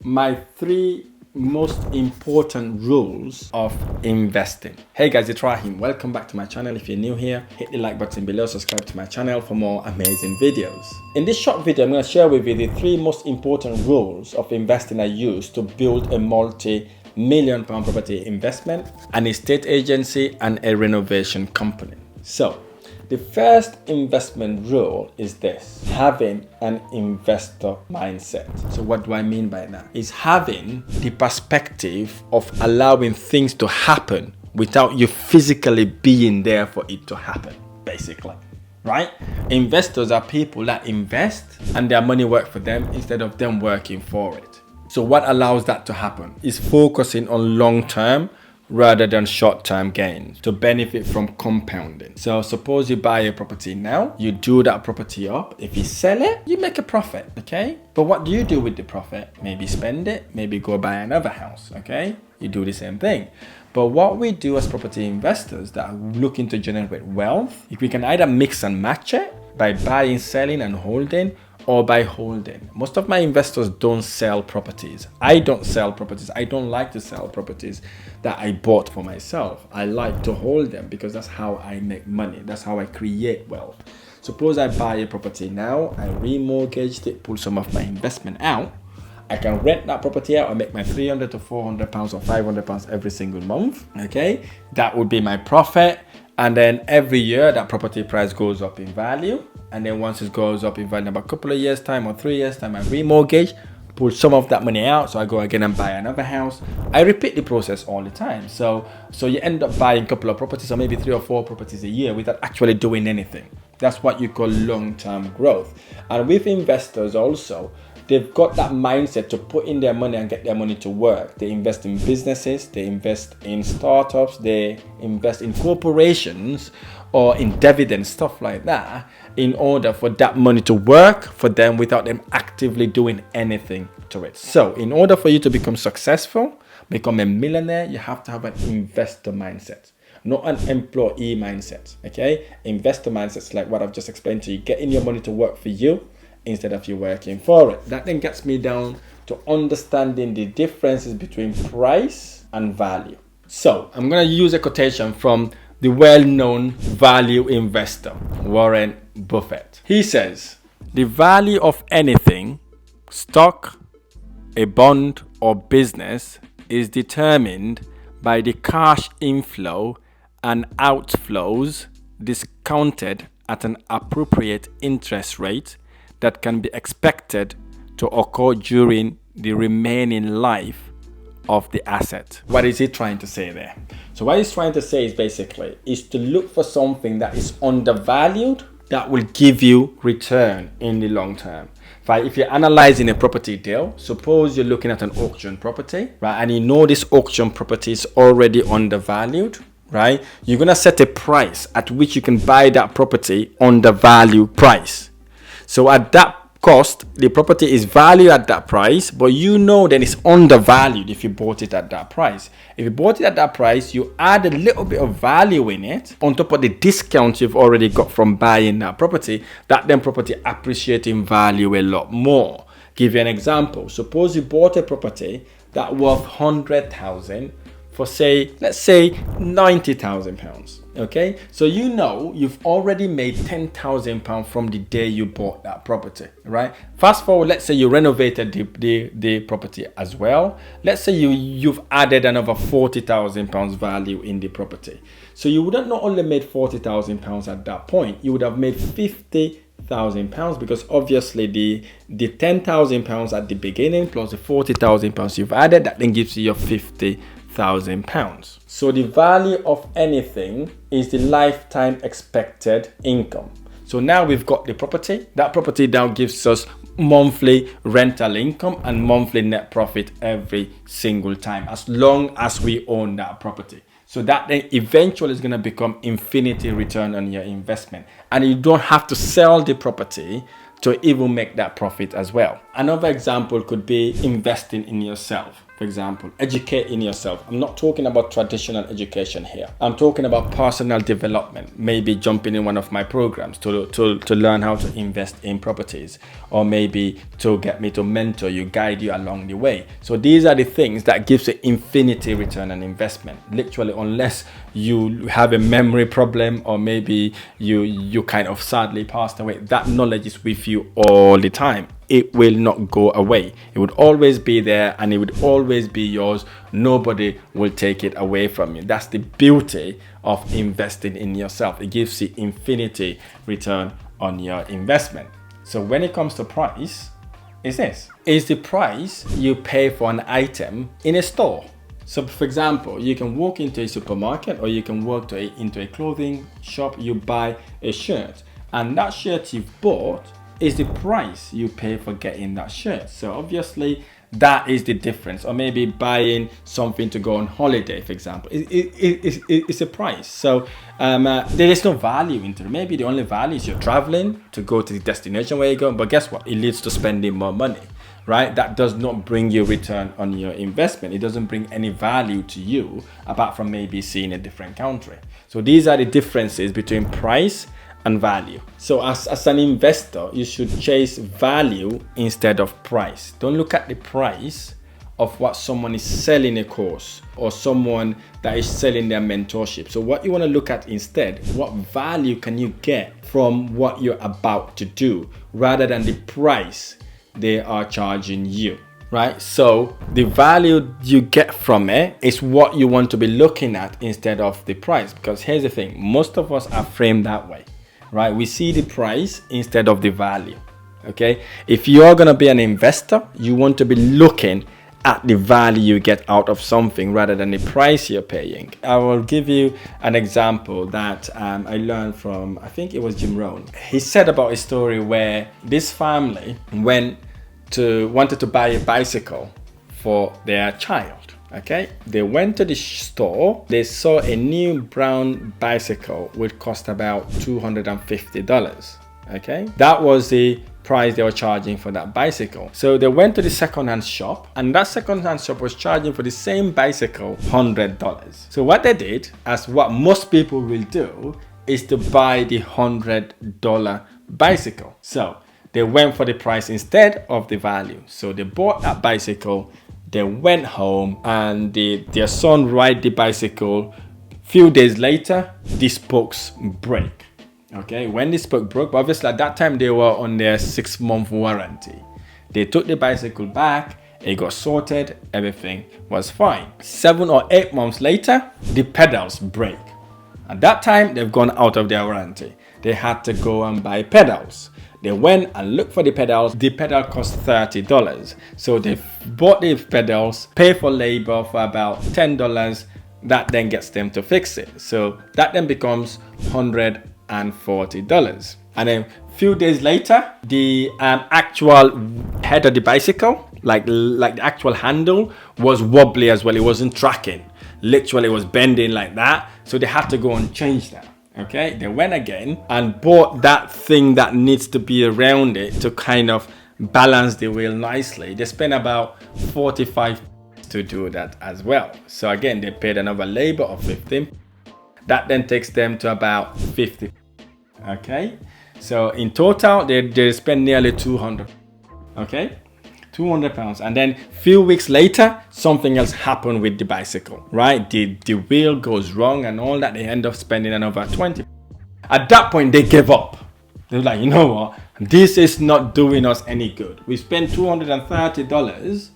My three most important rules of investing. Hey guys, it's Rahim. Welcome back to my channel. If you're new here, hit the like button below, subscribe to my channel for more amazing videos. In this short video, I'm going to share with you the three most important rules of investing I use to build a multi-million pound property investment, an estate agency, and a renovation company. So, the first investment rule is this: having an investor mindset. So what do I mean by that? Is having the perspective of allowing things to happen without you physically being there for it to happen, basically. Right? Investors are people that invest and their money works for them instead of them working for it. So what allows that to happen is focusing on long-term rather than short-term gains to benefit from compounding. So suppose you buy a property now, you do that property up. If you sell it, you make a profit, okay? But what do you do with the profit? Maybe spend it, maybe go buy another house, okay? You do the same thing. But what we do as property investors that are looking to generate wealth, if we can either mix and match it by buying, selling, and holding, or by holding. Most of my investors don't sell properties. I don't sell properties. I don't like to sell properties that I bought for myself. I like to hold them because that's how I make money. That's how I create wealth. Suppose I buy a property now, I remortgaged it, pull some of my investment out. I can rent that property out and make my £300 to £400 or £500 every single month. Okay, that would be my profit. And then every year that property price goes up in value. And then once it goes up in value, about a couple of years time or 3 years time, I remortgage, pull some of that money out. So I go again and buy another house. I repeat the process all the time. So you end up buying a couple of properties or maybe 3 or 4 properties a year without actually doing anything. That's what you call long-term growth. And with investors also, they've got that mindset to put in their money and get their money to work. They invest in businesses, they invest in startups, they invest in corporations or in dividends, stuff like that, in order for that money to work for them without them actively doing anything to it. So in order for you to become successful, become a millionaire, you have to have an investor mindset, not an employee mindset, okay? Investor mindset is like what I've just explained to you, getting your money to work for you instead of you working for it. That then gets me down to understanding the differences between price and value. So I'm going to use a quotation from the well-known value investor, Warren Buffett. He says, "The value of anything, stock, a bond, or business is determined by the cash inflow and outflows discounted at an appropriate interest rate that can be expected to occur during the remaining life of the asset." What is he trying to say there? So what he's trying to say is to look for something that is undervalued that will give you return in the long term. If you're analyzing a property deal, suppose you're looking at an auction property, right? And you know this auction property is already undervalued, right? You're going to set a price at which you can buy that property on the value price. So at that cost, the property is valued at that price, but you know then it's undervalued if you bought it at that price. If you bought it at that price, you add a little bit of value in it on top of the discount you've already got from buying that property, that then property appreciates in value a lot more. Give you an example. Suppose you bought a property that worth 100,000 for let's say £90,000. Okay, so you know you've already made £10,000 from the day you bought that property, right? Fast forward, let's say you renovated the property as well. Let's say you've added another £40,000 value in the property. So you would have not only made £40,000 at that point, you would have made £50,000 because obviously the £10,000 at the beginning plus the £40,000 you've added, that then gives you your £50,000. So the value of anything is the lifetime expected income. So now we've got the property. That property now gives us monthly rental income and monthly net profit every single time, as long as we own that property. So that then eventually is going to become infinity return on your investment. And you don't have to sell the property to even make that profit as well. Another example could be investing in yourself. For example, educating yourself. I'm not talking about traditional education here. I'm talking about personal development. Maybe jumping in one of my programs to learn how to invest in properties, or maybe to get me to mentor you, guide you along the way. So these are the things that gives you infinity return on investment. Literally, unless you have a memory problem, or maybe you kind of sadly passed away, that knowledge is with you all the time. It will not go away. It would always be there, and it would always be yours. Nobody will take it away from you. That's the beauty of investing in yourself. It gives you infinity return on your investment. So when it comes to price, is this is the price you pay for an item in a store. So for example, you can walk into a supermarket, or you can walk into a clothing shop. You buy a shirt, and that shirt you've bought is the price you pay for getting that shirt. So obviously that is the difference. Or maybe buying something to go on holiday, for example, it's a price. So there is no value into it. Maybe the only value is you're traveling to go to the destination where you're going, but guess what? It leads to spending more money, right? That does not bring you return on your investment. It doesn't bring any value to you apart from maybe seeing a different country. So these are the differences between price and value. So as an investor, you should chase value instead of price. Don't look at the price of what someone is selling a course, or someone that is selling their mentorship. So what you want to look at instead, what value can you get from what you're about to do, rather than the price they are charging you, right? So the value you get from it is what you want to be looking at instead of the price. Because here's the thing, most of us are framed that way, right? We see the price instead of the value. Okay, if you're going to be an investor, you want to be looking at the value you get out of something rather than the price you're paying. I will give you an example that I learned from, I think it was Jim Rohn. He said about a story where this family wanted to buy a bicycle for their child. Okay, they went to the store. They saw a new brown bicycle which cost about $250. Okay, that was the price they were charging for that bicycle. So they went to the second-hand shop, and that second-hand shop was charging for the same bicycle $100. So what they did, as what most people will do, is to buy the $100 bicycle. So they went for the price instead of the value. So they bought that bicycle. They went home, and their son ride the bicycle. Few days later, the spokes break. Okay, when the spoke broke, but obviously at that time they were on their 6-month warranty. They took the bicycle back, it got sorted, everything was fine. 7 or 8 months later, the pedals break. At that time, they've gone out of their warranty. They had to go and buy pedals. They went and looked for the pedals. The pedal cost $30. So they bought the pedals, pay for labor for about $10. That then gets them to fix it. So that then becomes $140. And then a few days later, the actual head of the bicycle, like the actual handle, was wobbly as well. It wasn't tracking. Literally, it was bending like that. So they had to go and change that. Okay, they went again and bought that thing that needs to be around it to kind of balance the wheel nicely. They spent about $45 to do that as well. So again, they paid another labor of $50. That then takes them to about $50. Okay, so in total, they spend nearly $200. Okay, £200. And then a few weeks later, something else happened with the bicycle, right? The wheel goes wrong and all that. They end up spending another $20. At that point, they gave up. They're like, you know what? This is not doing us any good. We spent $230,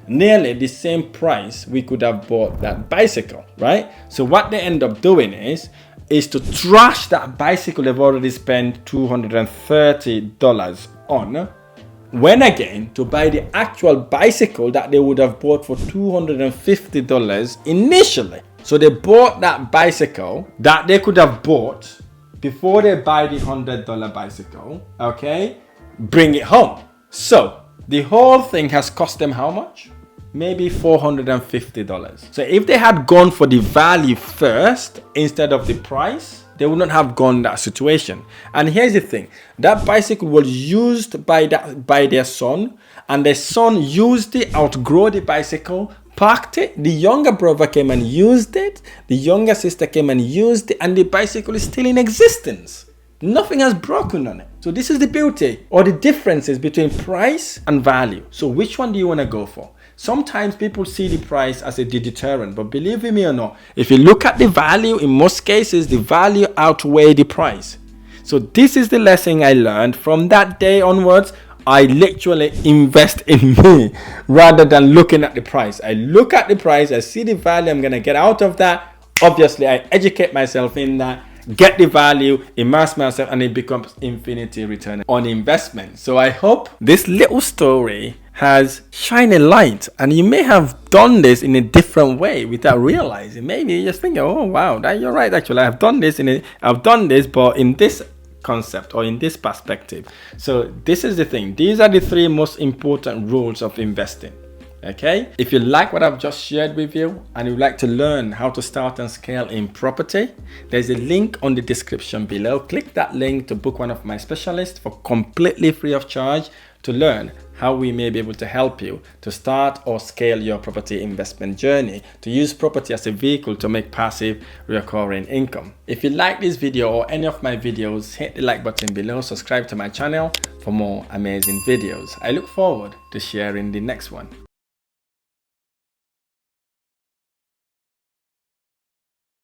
nearly the same price we could have bought that bicycle, right? So what they end up doing is to trash that bicycle they've already spent $230 on, when again to buy the actual bicycle that they would have bought for $250 initially. So they bought that bicycle that they could have bought before they buy the $100 bicycle, okay, bring it home. So the whole thing has cost them how much? Maybe $450. So if they had gone for the value first instead of the price, they would not have gone that situation. And here's the thing, that bicycle was used by their son, and their son used it, outgrow the bicycle, parked it, the younger brother came and used it, the younger sister came and used it, and the bicycle is still in existence. Nothing has broken on it. So this is the beauty or the differences between price and value. So which one do you want to go for? Sometimes people see the price as a deterrent, but believe me or not, if you look at the value, in most cases, the value outweighs the price. So this is the lesson I learned. From that day onwards, I literally invest in me rather than looking at the price. I look at the price, I see the value I'm going to get out of that. Obviously, I educate myself in that, get the value, immerse myself, and it becomes infinity return on investment. So I hope this little story has shined a light, and you may have done this in a different way without realizing. Maybe you just think, oh wow, that you're right. Actually, I've done this but in this concept or in this perspective. So this is the thing. These are the three most important rules of investing. Okay, if you like what I've just shared with you and you'd like to learn how to start and scale in property, there's a link on the description below. Click that link to book one of my specialists for completely free of charge to learn how we may be able to help you to start or scale your property investment journey, to use property as a vehicle to make passive recurring income. If you like this video or any of my videos, hit the like button below, subscribe to my channel for more amazing videos. I look forward to sharing the next one.